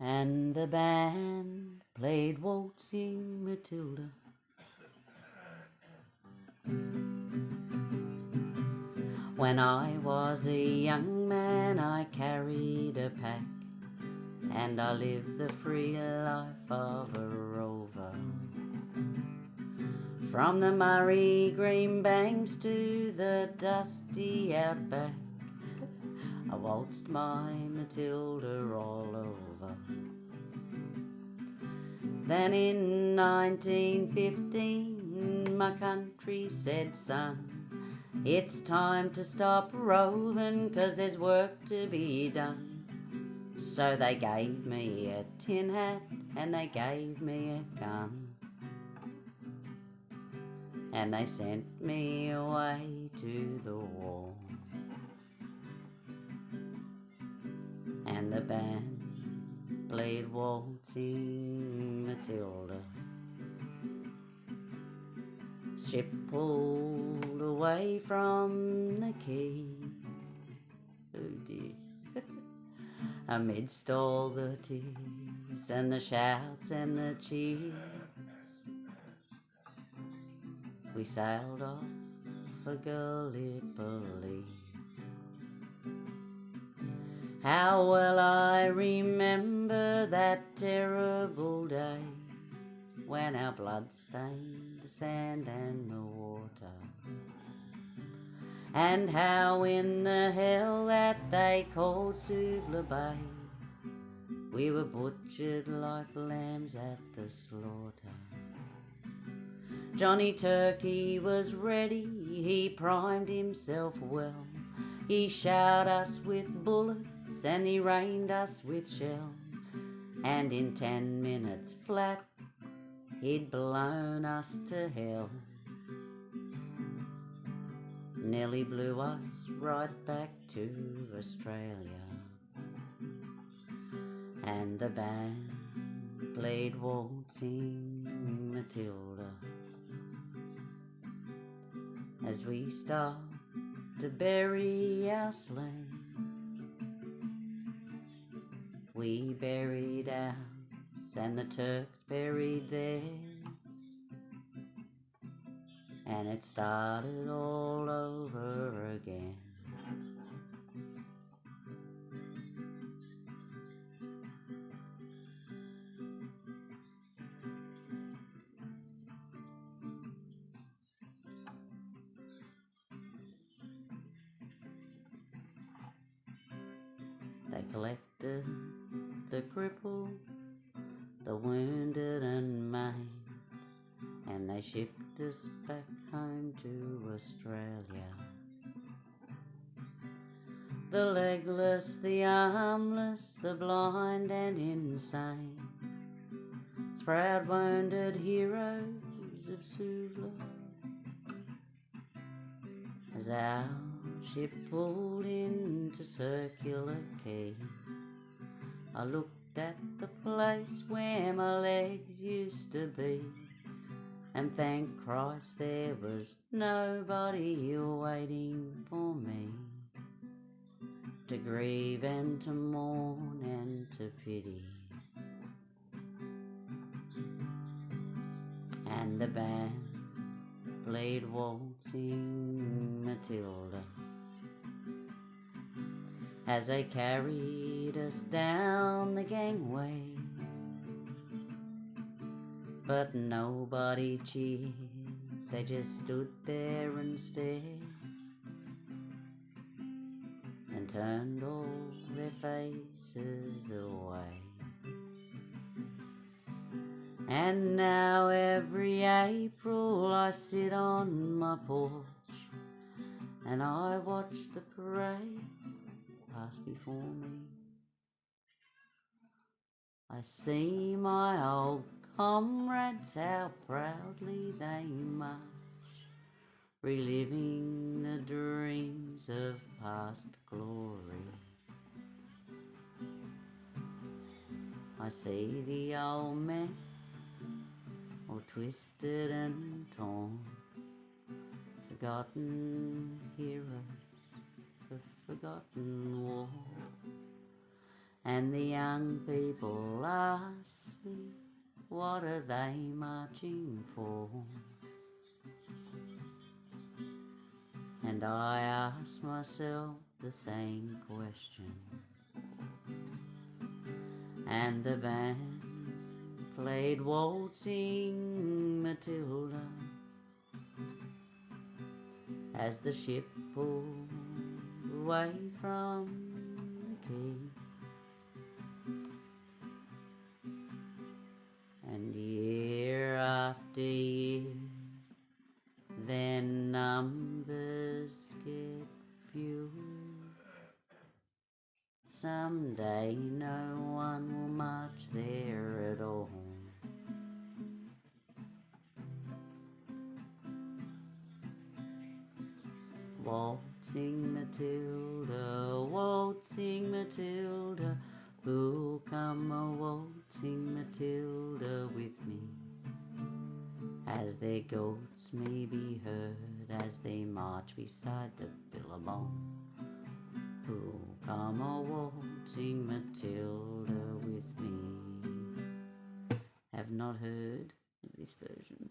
and the band played Waltzing Matilda. When I was a young man, I carried a pack, and I lived the free life of a rover. From the Murray green banks to the dusty outback, I waltzed my Matilda all over. Then in 1915, my country said, son, it's time to stop roving, 'cause there's work to be done. So they gave me a tin hat and they gave me a gun, and they sent me away to the war. And the band played Waltzing Matilda. Ship pulled away from the quay. Oh dear. Amidst all the tears and the shouts and the cheers, we sailed off for Gallipoli. How well I remember that terrible day, when our blood stained the sand and the water, and how in the hell that they called Suvla Bay, we were butchered like lambs at the slaughter. Johnny Turkey was ready, he primed himself well, he showered us with bullets and he rained us with shell, and in 10 minutes flat he'd blown us to hell. Nearly blew us right back to Australia, and the band played Waltzing Matilda. As we stopped to bury our slain, we buried ours and the Turks buried theirs, and it started all over again. They collected the crippled, the wounded and maimed, and they shipped us back home to Australia. The legless, the armless, the blind and insane, proud wounded heroes of Suvla. As our ship pulled into Circular Quay, I looked at the place where my legs used to be, and thank Christ there was nobody waiting for me to grieve and to mourn and to pity. And the band played Waltzing Matilda as they carried us down the gangway, but nobody cheered, they just stood there and stared and turned all their faces away. And now every April I sit on my porch and I watch the parade pass before me. I see my old comrades, how proudly they march, reliving the dreams of past glory. I see the old men all twisted and torn, forgotten heroes, the forgotten war. and the young people ask me, what are they marching for? And I ask myself the same question. And the band played Waltzing Matilda as the ship pulled away from the quay. And year after year, their numbers get fewer. Someday no one will march there at all. Waltzing Matilda, who'll come a waltzing Matilda with me? As their goats may be heard as they march beside the billabong. Who'll come a waltzing Matilda with me? Have not heard this version.